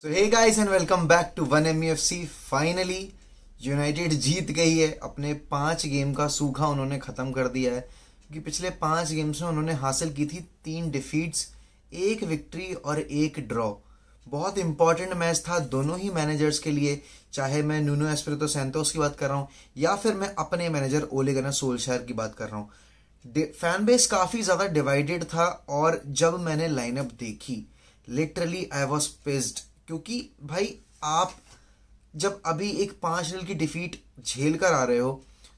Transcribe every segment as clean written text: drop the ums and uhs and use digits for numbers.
तो hey guys and welcome back to one MUFC. Finally United जीत गई है। अपने 5 गेम का सूखा उन्होंने खत्म कर दिया है, क्योंकि पिछले 5 गेम्स में उन्होंने हासिल की थी 3 डिफीट्स, 1 विक्ट्री और 1 ड्रॉ। बहुत इंपॉर्टेंट मैच था दोनों ही मैनेजर्स के लिए, चाहे मैं नुनो एस्पिरितो सैंटोस की बात कर रहा हूँ या फिर मैं अपने मैनेजर ओले गुनर सोल्शायर की बात कर रहा हूँ। फैन बेस काफी ज्यादा डिवाइडेड था और जब मैंने लाइनअप देखी लिटरली आई वॉज पिस्ड, क्योंकि भाई आप जब अभी एक 5-0 की डिफीट झेल कर आ रहे हो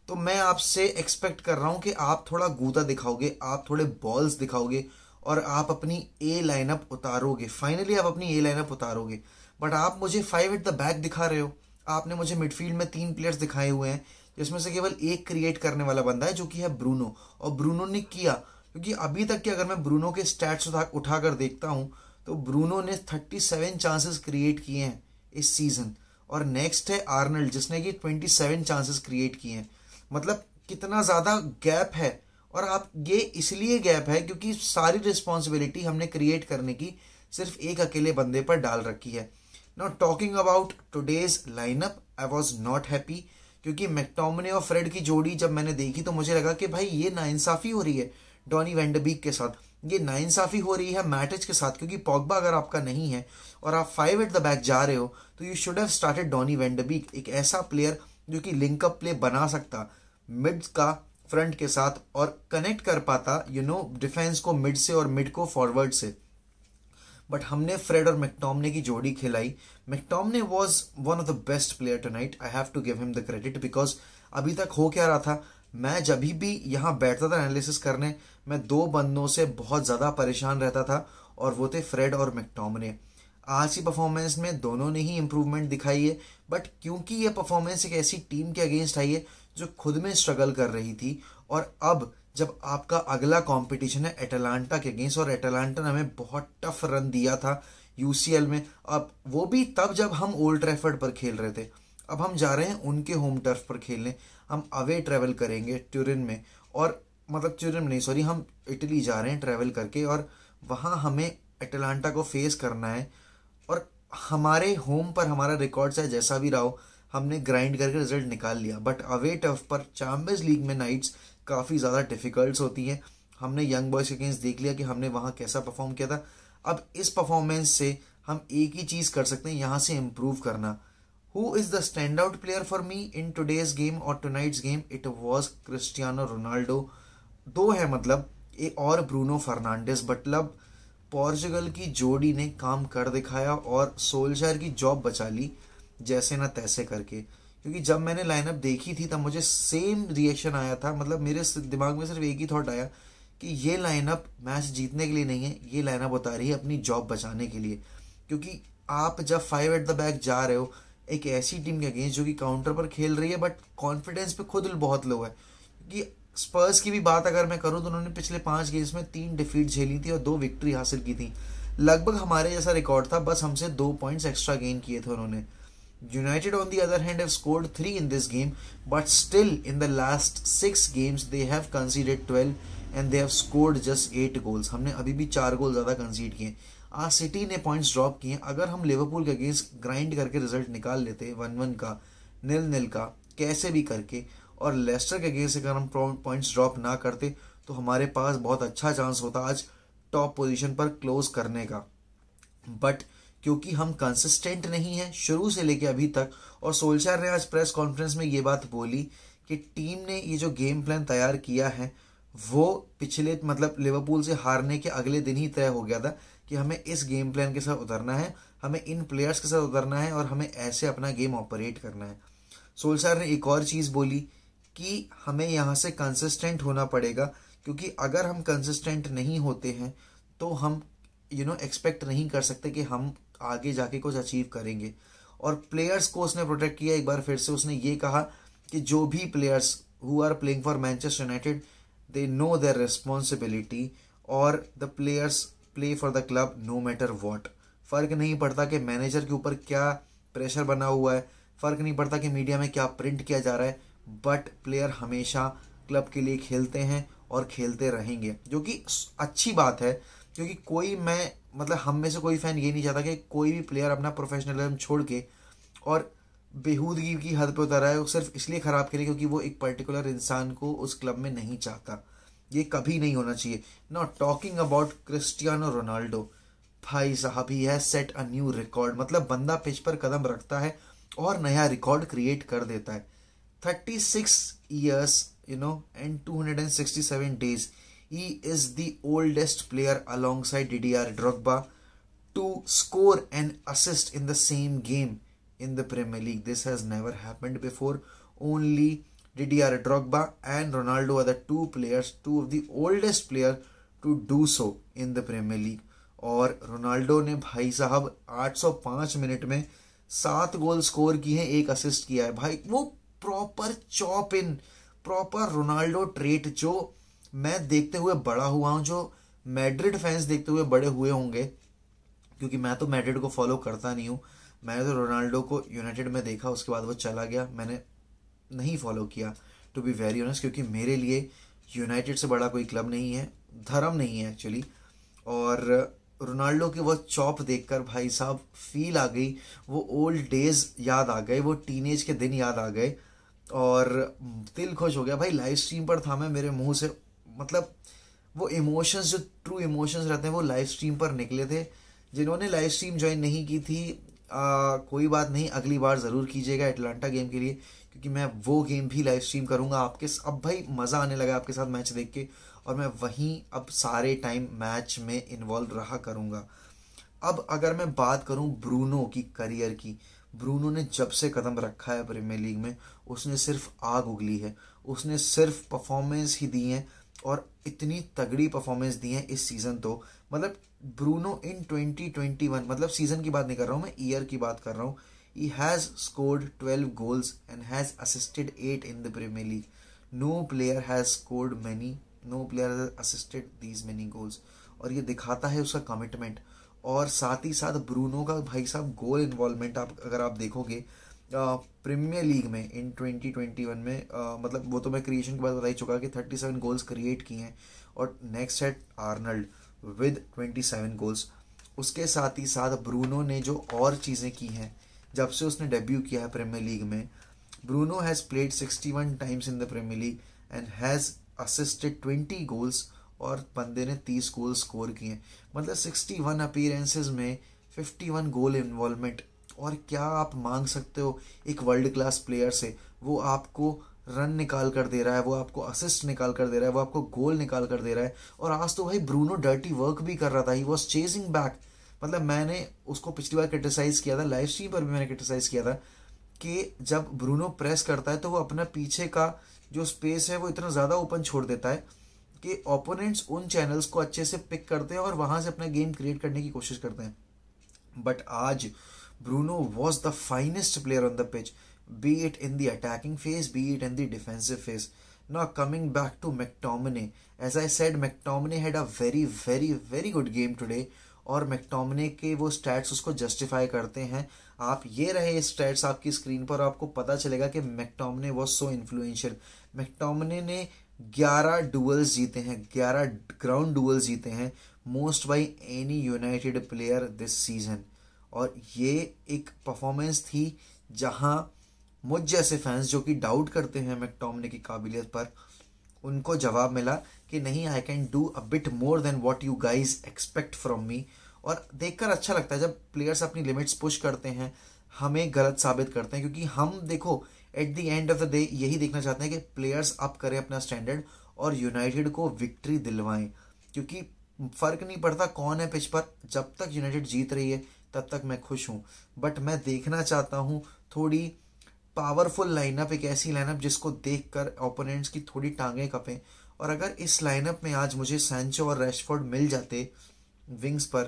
तो मैं आपसे एक्सपेक्ट कर रहा हूं कि आप थोड़ा गूदा दिखाओगे, आप थोड़े बॉल्स दिखाओगे और आप अपनी ए लाइनअप उतारोगे। फाइनली आप अपनी ए लाइनअप उतारोगे, बट आप मुझे 5 एट द बैक दिखा रहे हो। आपने मुझे मिडफील्ड में 3 प्लेयर्स दिखाए हुए हैं, जिसमें से केवल एक क्रिएट करने वाला बंदा है जो कि है ब्रूनो, और ब्रूनो ने किया। क्योंकि अभी तक के अगर मैं ब्रूनो के स्टैट्स उठाकर देखता हूं तो ब्रूनो ने 37 चांसेस क्रिएट किए हैं इस सीजन, और नेक्स्ट है आर्नल्ड जिसने कि 27 चांसेस क्रिएट किए हैं। मतलब कितना ज्यादा गैप है। और आप ये इसलिए गैप है क्योंकि सारी रिस्पॉन्सिबिलिटी हमने क्रिएट करने की सिर्फ एक अकेले बंदे पर डाल रखी है। Now talking about today's lineup, I was not happy, क्योंकि मैकटोमिने और फ्रेड की जोड़ी जब मैंने देखी तो मुझे लगा कि भाई ये नाइंसाफी हो रही है डॉनी वैन डे बीक के साथ, ये नाइंसाफी हो रही है मैटिच के साथ। क्योंकि पॉग्बा अगर आपका नहीं है और आप 5 एट द बैक जा रहे हो तो you should have started Donny van de Beek, एक ऐसा प्लेयर जो कि लिंकअप प्ले बना सकता मिड का फ्रंट के साथ और कनेक्ट कर पाता डिफेंस को मिड से और मिड को फॉरवर्ड से। बट हमने फ्रेड और मैकटोमिने की जोड़ी खिलाई। McTominay was one of the best player tonight, I have to give him the credit, because अभी तक हो क्या रहा था, मैं जब भी यहाँ बैठता था एनालिसिस करने, मैं 2 बंदों से बहुत ज्यादा परेशान रहता था और वो थे फ्रेड और मैकटोमिने। आज की परफॉर्मेंस में दोनों ने ही इंप्रूवमेंट दिखाई है, बट क्योंकि ये परफॉर्मेंस एक ऐसी टीम के अगेंस्ट आई है जो खुद में स्ट्रगल कर रही थी, और अब जब आपका अगला कंपटीशन है एटलांटा के अगेंस्ट, और एटलांटा ने हमें बहुत टफ रन दिया था यूसीएल में, अब वो भी तब जब हम ओल्ड ट्रैफर्ड पर खेल रहे थे। अब हम जा रहे हैं उनके होम टर्फ पर खेलने, हम अवे ट्रेवल करेंगे ट्यूरिन में, और मतलब ट्यूरिन में नहीं सॉरी, हम इटली जा रहे हैं ट्रेवल करके, और वहाँ हमें एटलांटा को फेस करना है। और हमारे होम पर हमारा रिकॉर्ड चाहे जैसा भी रहा हो, हमने ग्राइंड करके रिजल्ट निकाल लिया। बट अवे टर्फ पर चैंपियंस लीग में नाइट्स काफ़ी ज़्यादा डिफिकल्ट होती हैं। हमने यंग बॉयज़ के अगेंस्ट देख लिया कि हमने वहाँ कैसा परफॉर्म किया था। अब इस परफॉर्मेंस से हम एक ही चीज़ कर सकते हैं, यहाँ से इम्प्रूव करना। Who is the stand out player for me in today's game और tonight's game? It was Cristiano Ronaldo. 2 है मतलब, एक और ब्रूनो फर्नांडिस। मतलब पोर्चुगल की जोड़ी ने काम कर दिखाया और सोल्शायर की जॉब बचा ली जैसे ना तैसे करके। क्योंकि जब मैंने लाइनअप देखी थी तब मुझे सेम रिएक्शन आया था, मतलब मेरे दिमाग में सिर्फ एक ही थॉट आया कि ये लाइनअप मैच जीतने के लिए नहीं है, ये लाइनअप उतारी है अपनी जॉब बचाने के लिए। क्योंकि आप जब 5 एट द बैक जा रहे हो एक ऐसी टीम के अगेंस्ट जो कि काउंटर पर खेल रही है, बट कॉन्फिडेंस पे खुद बहुत लो है। क्योंकि स्पर्स की भी बात अगर मैं करूं तो उन्होंने पिछले 5 गेम्स में 3 डिफीट झेली थी और 2 विक्ट्री हासिल की थी। लगभग हमारे जैसा रिकॉर्ड था, बस हमसे 2 पॉइंट्स एक्स्ट्रा गेन किए थे उन्होंने। United on the other hand have scored 3 in this game, but still in the last 6 games they have conceded 12 and they have scored just 8 goals. हमने अभी भी 4 गोल ज्यादा कंसीड किए। आज सिटी ने पॉइंट्स ड्रॉप किए। अगर हम लिवरपूल के अगेंस्ट ग्राइंड करके रिजल्ट निकाल लेते 1-1 का, 0-0 का, कैसे भी करके, और लेस्टर के अगेंस्ट अगर हम पॉइंट्स ड्रॉप ना करते तो हमारे पास बहुत अच्छा चांस होता आज टॉप पोजीशन पर क्लोज करने का। बट क्योंकि हम कंसिस्टेंट नहीं है शुरू से लेके अभी तक, और सोल्शायर ने आज प्रेस कॉन्फ्रेंस में ये बात बोली कि टीम ने ये जो गेम प्लान तैयार किया है वो पिछले मतलब लिवरपूल से हारने के अगले दिन ही तय हो गया था कि हमें इस गेम प्लान के साथ उतरना है, हमें इन प्लेयर्स के साथ उतरना है और हमें ऐसे अपना गेम ऑपरेट करना है। सोल्शायर ने एक और चीज़ बोली कि हमें यहाँ से कंसिस्टेंट होना पड़ेगा, क्योंकि अगर हम कंसिस्टेंट नहीं होते हैं तो हम एक्सपेक्ट नहीं कर सकते कि हम आगे जाके कुछ अचीव करेंगे। और प्लेयर्स को उसने प्रोटेक्ट किया। एक बार फिर से उसने ये कहा कि जो भी players who are playing for Manchester United they know their responsibility, और the players play for the club no matter what. फर्क नहीं पड़ता कि मैनेजर के ऊपर क्या प्रेशर बना हुआ है, फर्क नहीं पड़ता कि मीडिया में क्या प्रिंट किया जा रहा है, बट प्लेयर हमेशा क्लब के लिए खेलते हैं और खेलते रहेंगे, जो कि अच्छी बात है। क्योंकि कोई मैं मतलब हम में से कोई फैन ये नहीं चाहता कि कोई भी प्लेयर अपना प्रोफेशनलिज्म छोड़ के और बेहूदगी की हद पे उतर रहा है वो सिर्फ इसलिए खराब करे क्योंकि वो एक पर्टिकुलर इंसान को उस क्लब में नहीं चाहता। ये कभी नहीं होना चाहिए। Not talking about Cristiano Ronaldo, भाई साहब he has set a new record. मतलब बंदा पिच पर कदम रखता है और नया रिकॉर्ड क्रिएट कर देता है। 36 years and 267 days. He is the oldest player alongside Didier Drogba to score and assist in the same game in the Premier League. This has never happened before. Only Didier Drogba and Ronaldo are the two of the oldest player to do so in the Premier League. और Ronaldo ने भाई साहब 805 minute में 7 goal score किए हैं, 1 assist किया है। भाई वो प्रॉपर चॉप इन, प्रॉपर रोनाल्डो ट्रेट जो मैं देखते हुए बड़ा हुआ हूँ, जो मैड्रिड फैंस देखते हुए बड़े हुए होंगे, क्योंकि मैं तो मैड्रिड को फॉलो करता नहीं हूँ। मैंने तो रोनाल्डो को यूनाइटेड में देखा, उसके बाद वो चला गया, मैंने नहीं फॉलो किया टू बी वेरी ऑनेस्ट, क्योंकि मेरे लिए यूनाइटेड से बड़ा कोई क्लब नहीं है, धर्म नहीं है एक्चुअली। और रोनाल्डो के वो चॉप देखकर भाई साहब फील आ गई, वो ओल्ड डेज याद आ गए, वो टीनेज के दिन याद आ गए और दिल खुश हो गया। भाई लाइव स्ट्रीम पर था मैं, मेरे मुंह से मतलब वो इमोशंस, जो ट्रू इमोशंस रहते हैं वो लाइव स्ट्रीम पर निकले थे। जिन्होंने लाइव स्ट्रीम ज्वाइन नहीं की थी कोई बात नहीं, अगली बार ज़रूर कीजिएगा एटलांटा गेम के लिए, क्योंकि मैं वो गेम भी लाइव स्ट्रीम करूँगा आपके। अब भाई मज़ा आने लगा आपके साथ मैच देख के, और मैं वहीं अब सारे टाइम मैच में इन्वॉल्व रहा करूँगा। अब अगर मैं बात करूँ ब्रूनो की करियर की, ब्रूनो ने जब से कदम रखा है प्रीमियर लीग में उसने सिर्फ आग उगली है, उसने सिर्फ परफॉर्मेंस ही दी है, और इतनी तगड़ी परफॉर्मेंस दी है इस सीज़न। तो मतलब ब्रूनो इन 2021, मतलब सीज़न की बात नहीं कर रहा हूँ मैं, ईयर की बात कर रहा हूँ, he has scored 12 goals and has assisted 8 in the Premier League. No player has scored many, no player has assisted these many goals. और ये दिखाता है उसका कमिटमेंट, और साथ ही साथ ब्रूनो का भाई साहब गोल इन्वॉल्वमेंट आप अगर आप देखोगे प्रीमियर लीग में इन 2021 में मतलब वो तो मैं क्रिएशन के बाद बता ही चुका कि 37 गोल्स क्रिएट किए हैं, और नेक्स्ट है आर्नल्ड विद 27 गोल्स। उसके साथ ही साथ ब्रूनो ने जो और चीज़ें की हैं जब से उसने डेब्यू किया है प्रीमियर लीग में, Bruno has played 61 times in the Premier League and has assisted 20 goals, और बंदे ने 30 गोल स्कोर किए। मतलब 61 अपीयरेंसेस में 51 गोल इन्वॉल्वमेंट। और क्या आप मांग सकते हो एक वर्ल्ड क्लास प्लेयर से? वो आपको रन निकाल कर दे रहा है, वो आपको असिस्ट निकाल कर दे रहा है, वो आपको गोल निकाल कर दे रहा है। और आज तो भाई ब्रूनो डर्टी वर्क भी कर रहा था, ही वॉज चेजिंग बैक। मतलब मैंने उसको पिछली बार क्रिटिसाइज किया था, लाइव स्ट्रीम पर भी मैंने क्रिटिसाइज किया था कि जब ब्रूनो प्रेस करता है तो वो अपना पीछे का जो स्पेस है वो इतना ज़्यादा ओपन छोड़ देता है कि ओपोनेंट्स उन चैनल्स को अच्छे से पिक करते हैं और वहाँ से अपना गेम क्रिएट करने की कोशिश करते हैं। बट आज Bruno was the finest player on the pitch, be it in the attacking phase, be it in the defensive phase. Now coming back to McTominay, as I said, McTominay had a very good game today, और McTominay के वो stats उसको justify करते हैं। आप ये रहे stats आपकी स्क्रीन पर, आपको पता चलेगा कि McTominay was so influential. McTominay ने 11 डुअल्स जीते हैं, 11 ग्राउंड डुअल्स जीते हैं, most by any United player this season. और ये एक परफॉर्मेंस थी जहां मुझ जैसे फैंस जो कि डाउट करते हैं मैकटोमिने की काबिलियत पर, उनको जवाब मिला कि नहीं, I can do a bit more than what you guys expect from me. और देखकर अच्छा लगता है जब प्लेयर्स अपनी लिमिट्स पुश करते हैं, हमें गलत साबित करते हैं, क्योंकि हम देखो at the end of the day यही देखना चाहते हैं कि प्लेयर्स अप करें अपना स्टैंडर्ड और यूनाइटेड को विक्ट्री दिलवाएं। क्योंकि फर्क नहीं पड़ता कौन है पिच पर, जब तक यूनाइटेड जीत रही है तब तक मैं खुश हूँ। बट मैं देखना चाहता हूँ थोड़ी पावरफुल लाइनअप, एक ऐसी लाइनअप जिसको देखकर ओपोनेंट्स की थोड़ी टांगें कपें। और अगर इस लाइनअप में आज मुझे सैंचो और रैशफोर्ड मिल जाते विंग्स पर,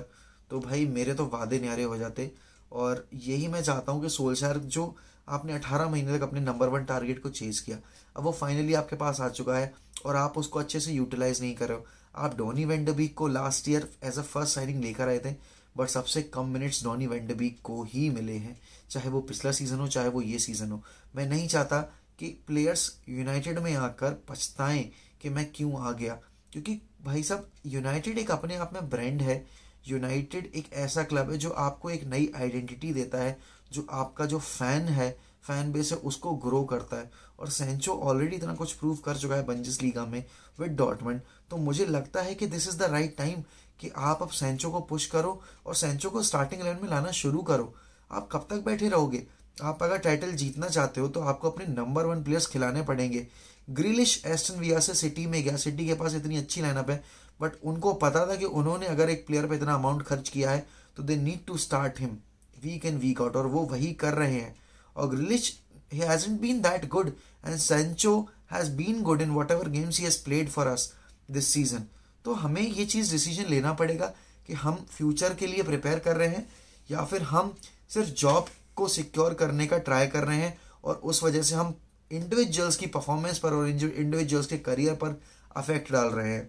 तो भाई मेरे तो वादे न्यारे हो जाते। और यही मैं चाहता हूँ कि सोल्शायर, जो आपने 18 महीने तक अपने नंबर 1 टारगेट को चेज किया, अब वो फाइनली आपके पास आ चुका है और आप उसको अच्छे से यूटिलाइज नहीं कर रहे हो। आप डॉनी वैन डे बीक को last year as a first signing लेकर आए थे, बट सबसे कम minutes Donny van de Beek को ही मिले हैं, चाहे वो पिछला सीजन हो चाहे वो ये सीजन हो। मैं नहीं चाहता कि प्लेयर्स यूनाइटेड में आकर पछताएं कि मैं क्यों आ गया। क्योंकि भाई साहब यूनाइटेड एक अपने आप में ब्रांड है। यूनाइटेड एक ऐसा क्लब है जो आपको एक नई आइडेंटिटी देता है, जो आपका जो फैन बेस है उसको ग्रो करता है। और सेंचो ऑलरेडी इतना कुछ प्रूव कर चुका है बंजिस में विद डॉर्टमंड। तो मुझे लगता है कि this is the right time कि आप अब सेंचो को पुश करो और सेंचो को स्टार्टिंग 11 में लाना शुरू करो। आप कब तक बैठे रहोगे? आप अगर टाइटल जीतना चाहते हो तो आपको अपने नंबर 1 प्लेयर्स खिलाने पड़ेंगे। ग्रिलिश एस्टन विला से सिटी में गया, सिटी के पास इतनी अच्छी लाइनअप है, बट उनको पता था कि उन्होंने अगर एक प्लेयर पे इतना अमाउंट खर्च किया है तो they need to start him week in week out, और वो वही कर रहे हैं। और ग्रिलिश he hasn't been that good and Sancho has been good in whatever games he has played for us this season। तो हमें ये चीज़ डिसीजन लेना पड़ेगा कि हम फ्यूचर के लिए प्रिपेयर कर रहे हैं या फिर हम सिर्फ जॉब को सिक्योर करने का ट्राई कर रहे हैं, और उस वजह से हम इंडिविजुअल्स की परफॉर्मेंस पर और इंडिविजुअल्स के करियर पर अफेक्ट डाल रहे हैं।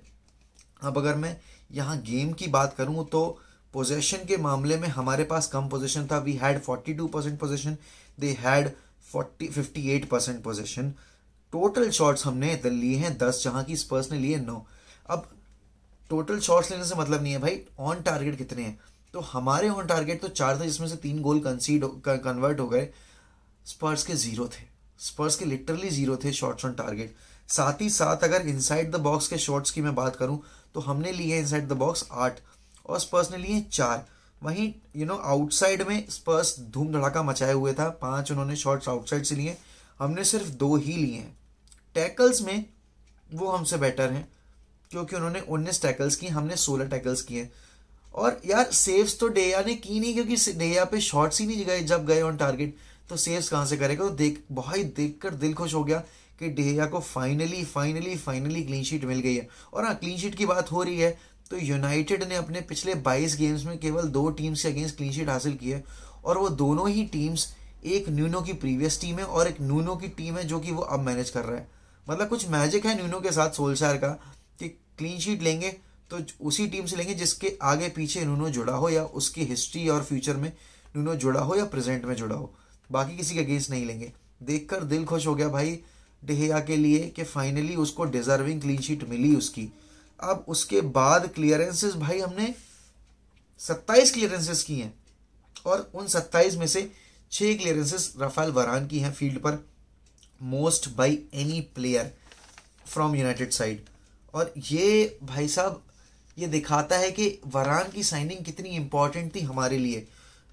अब अगर मैं यहाँ गेम की बात करूँ तो पोजेशन के मामले में हमारे पास कम पोजेशन था। We had 42% possession, they had 58% possession. Total shots हमने लिए हैं 10, जहां की स्पर्स ने लिए 9। अब टोटल शॉट्स लेने से मतलब नहीं है भाई ऑन टारगेट कितने हैं। तो हमारे ऑन टारगेट तो 4 थे, जिसमें से 3 गोल कन्वर्ट हो गए। स्पर्स के 0 थे, स्पर्स के लिटरली 0 थे शॉट्स ऑन टारगेट। साथ ही साथ अगर इनसाइड द बॉक्स के शॉट्स की मैं बात करूं तो हमने लिए इनसाइड द बॉक्स 8 और स्पर्स ने लिए 4। वहीं आउटसाइड में स्पर्स धूम धड़ाका मचाए हुए था, 5 उन्होंने शॉट्स आउटसाइड से लिए, हमने सिर्फ 2 ही लिए हैं। टैकल्स में वो हमसे बेटर हैं क्योंकि उन्होंने 19 टैकल्स किए, हमने 16 टैकल्स किए। और यार सेव्स तो डेया ने की नहीं, क्योंकि डेया पे शॉट्स ही नहीं गए, जब गए ऑन टारगेट तो सेव्स कहाँ से करेगा। तो भाई देखकर दिल खुश हो गया कि डेया को फाइनली क्लीन शीट मिल गई है। और हाँ, क्लीन शीट की बात हो रही है तो यूनाइटेड ने अपने पिछले 22 गेम्स में केवल 2 टीम्स के अगेंस्ट क्लीन शीट हासिल की है, और वो दोनों ही टीम्स एक न्यूनो की प्रीवियस टीम है और एक न्यूनो की टीम है जो कि वो अब मैनेज कर रहा है। मतलब कुछ मैजिक है न्यूनो के साथ सोल्शायर का कि क्लीन शीट लेंगे तो उसी टीम से लेंगे जिसके आगे पीछे न्यूनो जुड़ा हो, या उसकी हिस्ट्री और फ्यूचर में न्यूनो जुड़ा हो या प्रेजेंट में जुड़ा हो, बाकी किसी के अगेंस्ट नहीं लेंगे। देखकर दिल खुश हो गया भाई डेहिया के लिए कि फाइनली उसको डिजर्विंग क्लीन शीट मिली उसकी। अब उसके बाद क्लियरेंसेस भाई हमने 27 क्लियरेंसेस की हैं, और उन 27 में से 6 क्लियरेंसेस राफेल वरान की हैं फील्ड पर, most by any player from United side. और ये भाई साहब ये दिखाता है कि वरान की साइनिंग कितनी इंपॉर्टेंट थी हमारे लिए,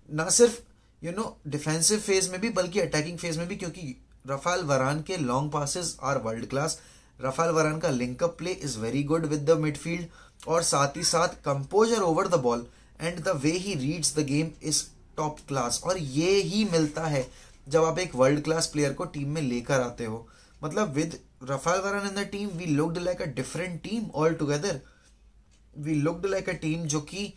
ना सिर्फ डिफेंसिव फेज में भी बल्कि अटैकिंग फेज में भी, क्योंकि राफेल वरान के long passes are world class. Raphael Varane का link up play is very good with the midfield, और साथ ही साथ composure over the ball and the way he reads the game is top class. और ये ही मिलता है जब आप एक वर्ल्ड क्लास प्लेयर को टीम में लेकर आते हो। मतलब with Raphael Varane in the team we looked like a different team all together. We looked like a team जो कि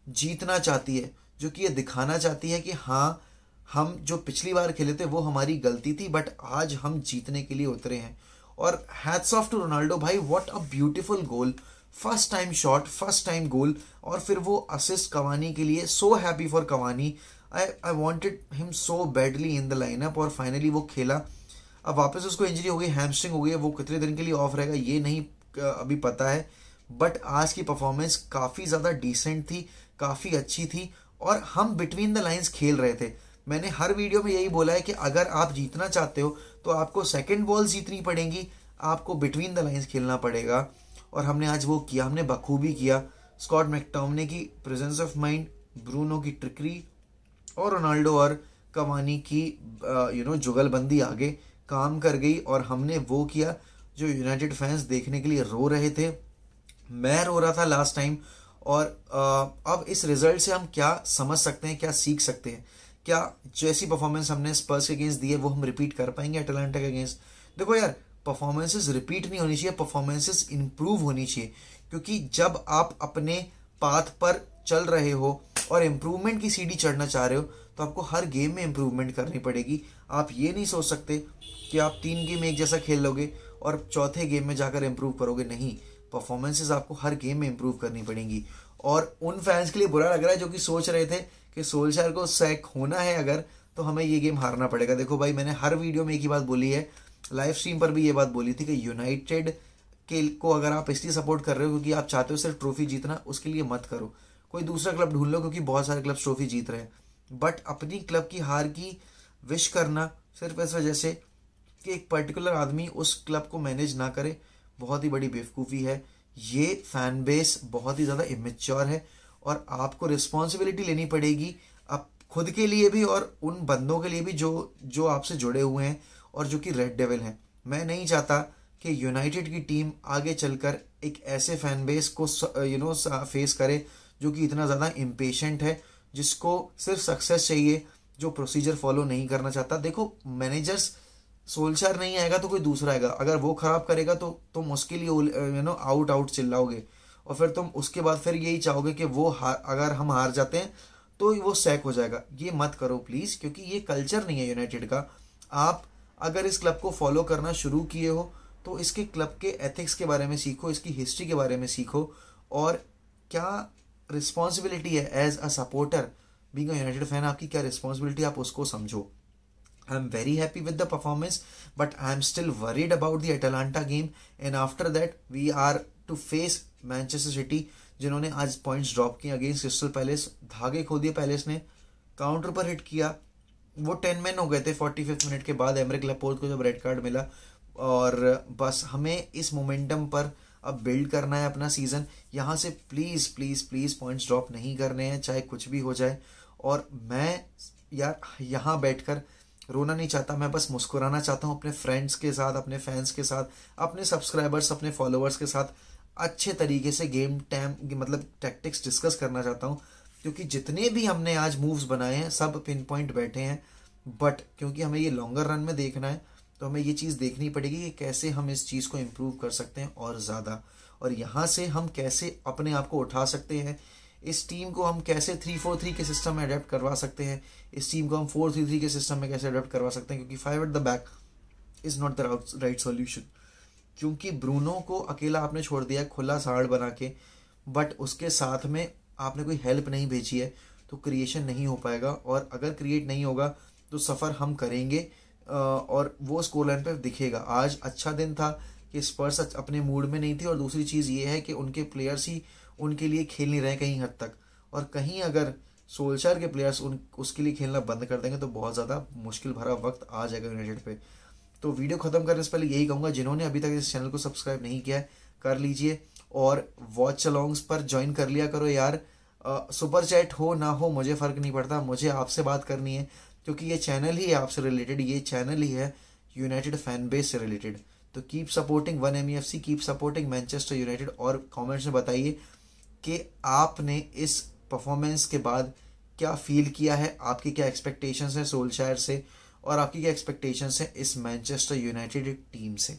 जीतना चाहती है, जो कि ये दिखाना चाहती है कि हाँ, हम जो पिछली बार खेले थे वो हमारी गलती थी, बट आज हम जीतने के लिए उतरे हैं। और हैट्स ऑफ टू रोनाल्डो भाई, what a beautiful goal, first time shot, first time goal, और फिर वो असिस्ट कवानी के लिए। So happy for Cavani, I wanted him so badly in the lineup, और फाइनली वो खेला। अब वापस उसको इंजरी हो गई, हैमस्ट्रिंग हो गई है, वो कितने दिन के लिए ऑफ रहेगा ये नहीं अभी पता है, बट आज की परफॉर्मेंस काफ़ी ज़्यादा डिसेंट थी, काफ़ी अच्छी थी, और हम बिटवीन द लाइन्स खेल रहे थे। मैंने हर वीडियो में यही बोला है कि अगर आप जीतना चाहते हो तो आपको सेकंड बॉल जीतनी पड़ेगी, आपको बिटवीन द लाइन्स खेलना पड़ेगा, और हमने आज वो किया, हमने बखूबी किया। स्कॉट मैकटोमिने की प्रेजेंस ऑफ माइंड, ब्रूनो की ट्रिकरी, और रोनाल्डो और कवानी की जुगलबंदी आगे काम कर गई, और हमने वो किया जो यूनाइटेड फैंस देखने के लिए रो रहे थे। मैं रो रहा था लास्ट टाइम। और अब इस रिजल्ट से हम क्या समझ सकते हैं, क्या सीख सकते हैं, क्या जैसी परफॉर्मेंस हमने स्पर्स के अगेंस्ट दी है वो हम रिपीट कर पाएंगे अटलांटा के अगेंस्ट। देखो यार, परफॉर्मेंसेस रिपीट नहीं होनी चाहिए, परफॉर्मेंसेस इंप्रूव होनी चाहिए, क्योंकि जब आप अपने पाथ पर चल रहे हो और इम्प्रूवमेंट की सीढ़ी चढ़ना चाह रहे हो तो आपको हर गेम में इम्प्रूवमेंट करनी पड़ेगी। आप ये नहीं सोच सकते कि आप 3 गेम एक जैसा खेल लोगे और चौथे गेम में जाकर इम्प्रूव करोगे, नहीं, परफॉर्मेंसेस आपको हर गेम में इम्प्रूव करनी पड़ेंगी। और उन फैंस के लिए बुरा लग रहा है जो कि सोच रहे थे कि सोल्शायर को सैक होना है अगर, तो हमें ये गेम हारना पड़ेगा। देखो भाई, मैंने हर वीडियो में एक ही बात बोली है, लाइव स्ट्रीम पर भी ये बात बोली थी कि यूनाइटेड के को अगर आप इसलिए सपोर्ट कर रहे हो क्योंकि आप चाहते हो सिर्फ ट्रॉफी जीतना, उसके लिए मत करो, कोई दूसरा क्लब ढूंढ लो क्योंकि बहुत सारे क्लब ट्रॉफी जीत रहे हैं। बट अपनी क्लब की हार की विश करना सिर्फ इस वजह से कि एक पर्टिकुलर आदमी उस क्लब को मैनेज ना करे, बहुत ही बड़ी बेवकूफ़ी है। ये फैन बेस बहुत ही ज़्यादा इमेच्योर है और आपको रिस्पॉन्सिबिलिटी लेनी पड़ेगी अब खुद के लिए भी और उन बंदों के लिए भी जो आपसे जुड़े हुए हैं और जो कि रेड डेविल हैं। मैं नहीं चाहता कि यूनाइटेड की टीम आगे चलकर एक ऐसे फैन बेस को फेस करे जो कि इतना ज़्यादा इम्पेशेंट है, जिसको सिर्फ सक्सेस चाहिए, जो प्रोसीजर फॉलो नहीं करना चाहता। देखो, मैनेजर्स सोल्शायर नहीं आएगा तो कोई दूसरा आएगा, अगर वो खराब करेगा तो तुम उसके लिए आउट चिल्लाओगे और फिर तुम उसके बाद फिर यही चाहोगे कि वो अगर हम हार जाते हैं तो वो सैक हो जाएगा। ये मत करो प्लीज़, क्योंकि ये कल्चर नहीं है यूनाइटेड का। आप अगर इस क्लब को फॉलो करना शुरू किए हो तो इसके क्लब के एथिक्स के बारे में सीखो, इसकी हिस्ट्री के बारे में सीखो और क्या रिस्पॉन्सिबिलिटी है as a supporter, being a United fan, आपकी क्या रिस्पॉन्सिबिलिटी, आप उसको समझो। I am very happy with the performance, but I am still worried about the Atalanta game. And after that, we are to face Manchester City, जिन्होंने आज points drop किए against crystal palace. धागे खो दिए palace ने, counter पर hit किया, वो 10 मैन हो गए थे 45 मिनट के बाद एमरिक लैपोर्ट को जब रेड कार्ड मिला। और बस हमें इस मोमेंटम पर अब बिल्ड करना है अपना सीज़न। यहाँ से please please please points drop नहीं करने हैं, चाहे कुछ भी हो जाए। और मैं यार यहाँ बैठकर रोना नहीं चाहता, मैं बस मुस्कुराना चाहता हूँ अपने फ्रेंड्स के साथ, अपने फैंस के साथ, अपने सब्सक्राइबर्स, अपने फॉलोअर्स के साथ अच्छे तरीके से गेम टाइम मतलब टैक्टिक्स डिस्कस करना चाहता हूँ। क्योंकि जितने भी हमने आज मूव्स बनाए हैं सब पिन पॉइंट बैठे हैं, बट क्योंकि हमें ये लॉन्गर रन में देखना है तो हमें ये चीज़ देखनी पड़ेगी कि कैसे हम इस चीज़ को इम्प्रूव कर सकते हैं और ज़्यादा, और यहाँ से हम कैसे अपने आप को उठा सकते हैं। इस टीम को हम कैसे 3-4-3 के सिस्टम में अडेप्ट करवा सकते हैं, इस टीम को हम 4-3-3 के सिस्टम में कैसे अडेप्ट करवा सकते हैं, क्योंकि 5 at the back is not the right solution. क्योंकि ब्रूनो को अकेला आपने छोड़ दिया खुला साड़ बना के, बट उसके साथ में आपने कोई हेल्प नहीं भेजी है, तो क्रिएशन नहीं हो पाएगा। और अगर क्रिएट नहीं होगा तो सफ़र हम करेंगे और वो स्कोर लाइन पर दिखेगा। आज अच्छा दिन था कि स्पर्स अपने मूड में नहीं थी, और दूसरी चीज़ ये है कि उनके प्लेयर्स ही उनके लिए खेल नहीं रहे कहीं हद तक, और कहीं अगर सोल्शायर के प्लेयर्स उसके लिए खेलना बंद कर देंगे तो बहुत ज़्यादा मुश्किल भरा वक्त आ जाएगा यूनाइटेड पे। तो वीडियो ख़त्म करने से पहले यही कहूँगा, जिन्होंने अभी तक इस चैनल को सब्सक्राइब नहीं किया है कर लीजिए, और वॉच अलोंग्स पर ज्वाइन कर लिया करो यार। सुपर चैट हो ना हो मुझे फ़र्क नहीं पड़ता, मुझे आपसे बात करनी है, क्योंकि ये चैनल ही है आपसे रिलेटेड, ये चैनल ही है यूनाइटेड फैन बेस से रिलेटेड। तो keep supporting 1MEFC, keep supporting Manchester United, और कमेंट्स में बताइए कि आपने इस परफॉर्मेंस के बाद क्या फील किया है, आपकी क्या एक्सपेक्टेशंस हैं सोल्शायर से, और आपकी क्या एक्सपेक्टेशंस हैं इस मैनचेस्टर यूनाइटेड टीम से।